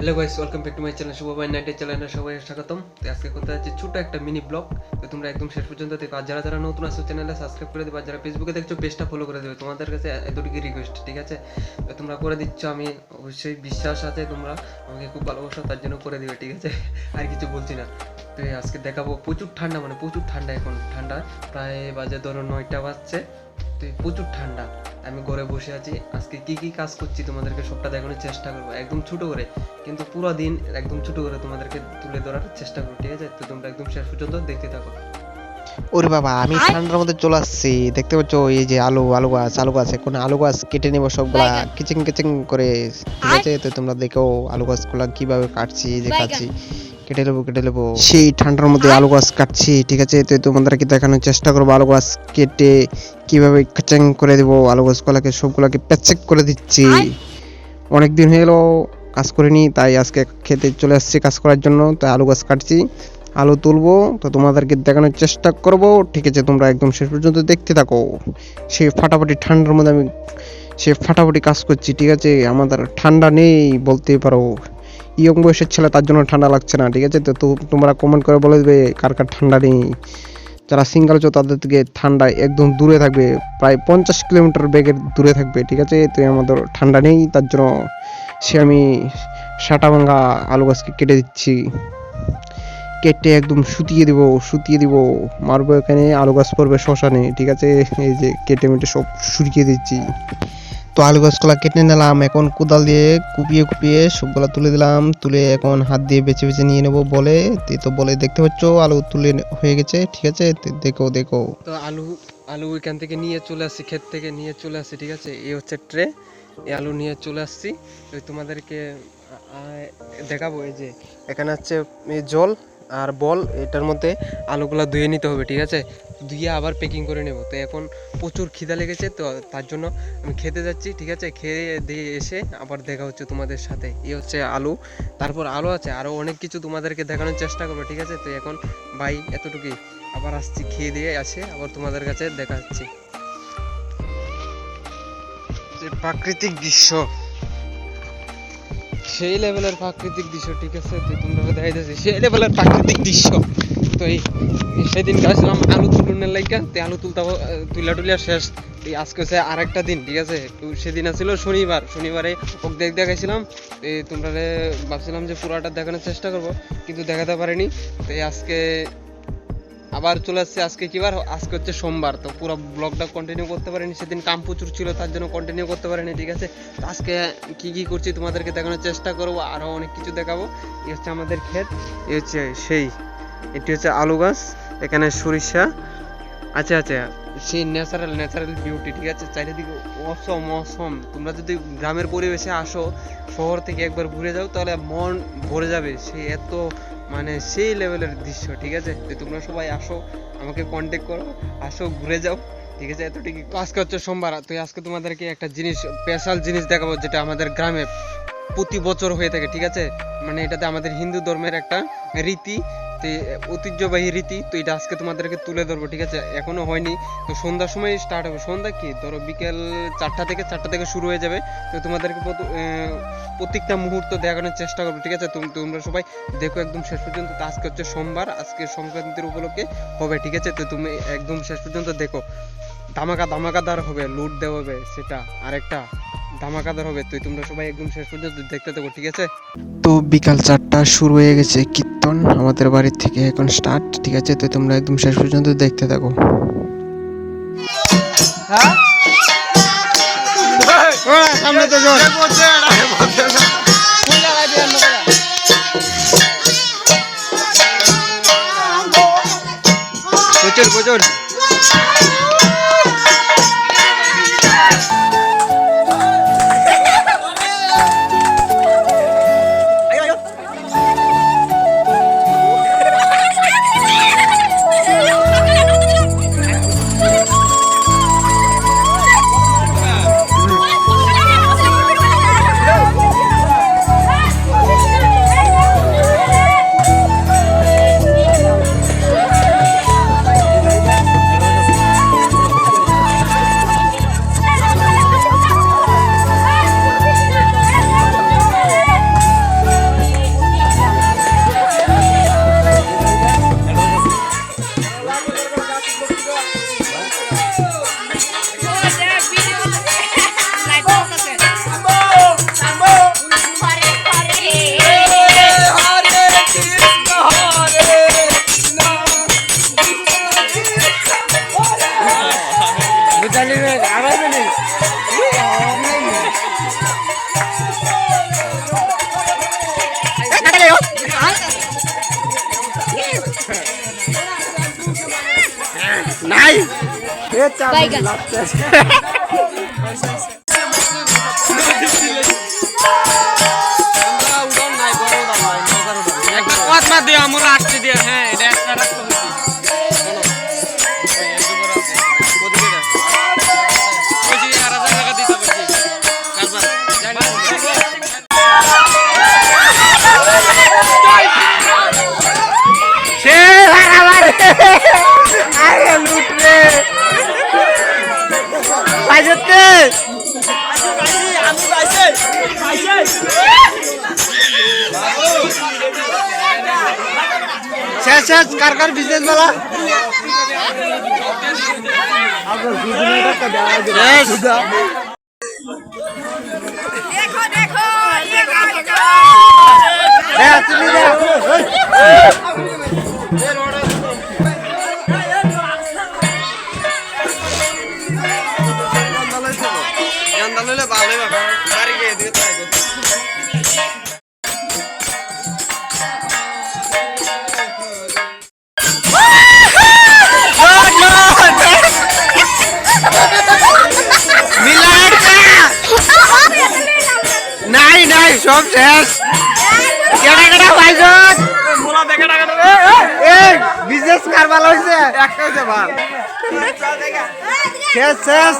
Hello guys, welcome back to my channel Shubho by নাইটের চ্যানেলে সবাই স্বাগতম। তো আজকে করতে যাচ্ছি ছোট একটা মিনি ব্লগ। তো তোমরা একদম শেষ পর্যন্ত দেখো। আর যারা যারা নতুন আসছো চ্যানেলে সাবস্ক্রাইব করে দেবে, আর যারা ফেসবুকে দেখছো পেজটা ফলো করে দেবে। তোমাদের কাছে এতটুকু রিকোয়েস্ট, ঠিক আছে? তো তোমরা করে দিচ্ছ, আমি অবশ্যই বিশ্বাস আছে তোমরা আমাকে খুব ভালোবাসো, তার জন্য করে দিবে, ঠিক আছে? আর কিছু বলছি না। তো আজকে দেখাবো প্রচুর ঠান্ডা, মানে প্রচুর ঠান্ডা। এখন ঠান্ডা প্রায় বাজে ধরো 9টা বাজছে। তো প্রচুর ঠান্ডা, আমি ঘরে বসে আছি। আজকে কি কি কাজ করছি তোমাদেরকে সবটা দেখানোর চেষ্টা করবো, একদম ছোট করে, কিন্তু পুরো দিন একদম ছোট করে তোমাদেরকে তুলে ধরার চেষ্টা করবো, ঠিক আছে? তো তোমরা একদম শেষ পর্যন্ত দেখতে থাকো। ওরে বাবা, আমি ঠান্ডার মধ্যে চলে আসছি। দেখতে পাচ্ছ এই যে আলু গাছ এখন আলু গাছ কেটে নেবো সবগুলা কিচিং কিচিং করে, ঠিক আছে? তো তোমরা দেখো আলু গাছগুলা কিভাবে কাটছি, এই যে কাটছি, কেটে নেবো সেই ঠান্ডার মধ্যে আলু গাছ কাটছি, ঠিক আছে? তো তোমাদেরকে দেখানোর চেষ্টা করবো আলু গাছ কেটে কিভাবে কিচিং করে দেবো। আলু গাছগুলাকে সবগুলাকে প্যাচেক করে দিচ্ছি। অনেকদিন হয়ে গেলো কাজ করিনি, তাই আজকে খেতে চলে আসছি কাজ করার জন্য। তাই আলু গাছ কাটছি, আলু তুলবো, তো তোমাদেরকে দেখানোর চেষ্টা করব, ঠিক আছে? তোমরা একদম শেষ পর্যন্ত দেখতে থাকো। সেই ফাটাফাটি ঠান্ডার মধ্যে আমি সে ফাটাফাটি কাজ করছি, ঠিক আছে? আমাদের ঠান্ডা নেই বলতে পারো, ইয়ং বয়সের ছেলে, তার জন্য ঠান্ডা লাগছে না, ঠিক আছে? তো তোমরা কমেন্ট করে বলে দেবে কার কার ঠান্ডা নেই। যারা সিঙ্গেল আছো তাদের থেকে ঠান্ডা একদম দূরে থাকবে, প্রায় 50 কিলোমিটার বেগের দূরে থাকবে, ঠিক আছে? তো আমাদের ঠান্ডা নেই, তার জন্য আমি সাটা ভাঙা আলু গাছকে কেটে দিচ্ছি। কেটে একদম শুতিয়ে দিব, মারবো এখানে, আলু গাছ পড়বে শ্মশানে, ঠিক আছে? এই যে কেটে মেটে সব শুকিয়ে দিচ্ছি। তো আলু গাছগুলা কেটে নিলাম, এখন কোদাল দিয়ে কুপিয়ে সবগুলা তুলে দিলাম। তুলে এখন হাত দিয়ে বেছে নিয়ে নেবো বলে। তো বলে দেখতে পাচ্ছ আলু তুলে হয়ে গেছে, ঠিক আছে? দেখো তো আলু এখান থেকে নিয়ে চলে আসছি, ক্ষেত থেকে নিয়ে চলে আসছি, ঠিক আছে? এই হচ্ছে ট্রে, এই আলু নিয়ে চলে আসছি। তো তোমাদেরকে দেখাবো। এই যে এখানে হচ্ছে জল আর বল, এটার মধ্যে আলুগুলো ধুয়ে নিতে হবে, ঠিক আছে? ধুয়ে আবার প্যাকিং করে নেব। তো এখন প্রচুর খিদা লেগেছে, তো তার জন্য আমি খেতে যাচ্ছি, ঠিক আছে? খেয়ে দিয়ে এসে আবার দেখা হচ্ছে তোমাদের সাথে। এই হচ্ছে আলু, তারপর আলু আছে, আরও অনেক কিছু তোমাদেরকে দেখানোর চেষ্টা করবো, ঠিক আছে? তো এখন বাই, এতটুকুই। আবার আসছি, খেয়ে দিয়ে আসে আবার তোমাদের কাছে দেখা হচ্ছে। যে প্রাকৃতিক দৃশ্য, সেই লেভেলের প্রাকৃতিক দৃশ্য, ঠিক আছে? তো তোমরা দেখাইতেছি সেই লেভেলের প্রাকৃতিক দৃশ্য। তো এই সেদিন গেছিলাম আলু তুলনের লাইকা, তো আলু তুলিয়া শেষ। আজকে হচ্ছে আরেকটা দিন, ঠিক আছে? তো সেদিন আছিল শনিবারে দেখাইছিলাম। তোমরা ভাবছিলাম যে পুরাটা দেখানোর চেষ্টা করব, কিন্তু দেখাতে পারিনি। তো আজকে আবার চলে আসছে। আজকে কি বার? আজকে হচ্ছে সোমবার। তো পুরো ব্লগটা কন্টিনিউ করতে পারিনি, সেদিন কাম প্রচুর ছিল, তার জন্য কন্টিনিউ করতে পারিনি, ঠিক আছে? তো আজকে কি কি করছি তোমাদেরকে দেখানোর চেষ্টা করবো, আরও অনেক কিছু দেখাবো। এই হচ্ছে আমাদের ক্ষেত, এই হচ্ছে এটি হচ্ছে আলু গাছ, এখানে সরিষা, আচ্ছা সেই ন্যাচারাল বিউটি, ঠিক আছে? চারিদিকে অসম। তোমরা যদি গ্রামের পরিবেশে আসো, শহর থেকে একবার ঘুরে যাও, তাহলে মন ভরে যাবে। সেই এত মানে সেই লেভেলের দৃশ্য, ঠিক আছে? তো তোমরা সবাই আসো, আমাকে কন্ট্যাক্ট করো, আসো ঘুরে যাও, ঠিক আছে? এতটুকু। আজকে হচ্ছে সোমবার, তো আজকে তোমাদেরকে একটা স্পেশাল জিনিস দেখাবো, যেটা আমাদের গ্রামে প্রতি বছর হয়ে থাকে, ঠিক আছে? মানে এটাতে আমাদের হিন্দু ধর্মের একটা রীতি, তো ঐতিহ্যবাহী রীতি। তো এটা আজকে তোমাদেরকে তুলে ধরবো, ঠিক আছে? এখনো হয়নি, তো সন্ধ্যার সময় স্টার্ট হবে। সন্ধ্যা কি ধরো বিকেল 4টা থেকে শুরু হয়ে যাবে। তো তোমাদেরকে প্রত্যেকটা মুহূর্ত দেখানোর চেষ্টা করবো, ঠিক আছে? তোমরা সবাই দেখো একদম শেষ পর্যন্ত। তো আজকে হচ্ছে সোমবার, আজকে সংক্রান্তির উপলক্ষে হবে, ঠিক আছে? তো তুমি একদম শেষ পর্যন্ত দেখো। ধামাকাদার হবে, লুট দেওয়া হবে, সেটা আরেকটা ধামাকাদার হবে। তো তোমরা সবাই একদম শেষ পর্যন্ত দেখতে থাকো, ঠিক আছে? তো বিকাল 4টা শুরু হয়ে গেছে কীর্তন আমাদের বাড়ির থেকে এখন স্টার্ট, ঠিক আছে? তো তোমরা একদম শেষ পর্যন্ত দেখতে থাকো। সামনে তো প্রচুর বাইগান একটা কথা দিয়ে আমরা আসতে দিয়ে হ্যাঁ এটা একটা রাখতে হচ্ছে শেষ কার কার বিজনেস वाला দেখো দেখো ये নাই নাই সব শেষ কেডা কেডা ভাইজন মোলা দেখে টাকা এই বিজনেস কার ভালো হইছে একটা হইছে ভাই শেষ শেষ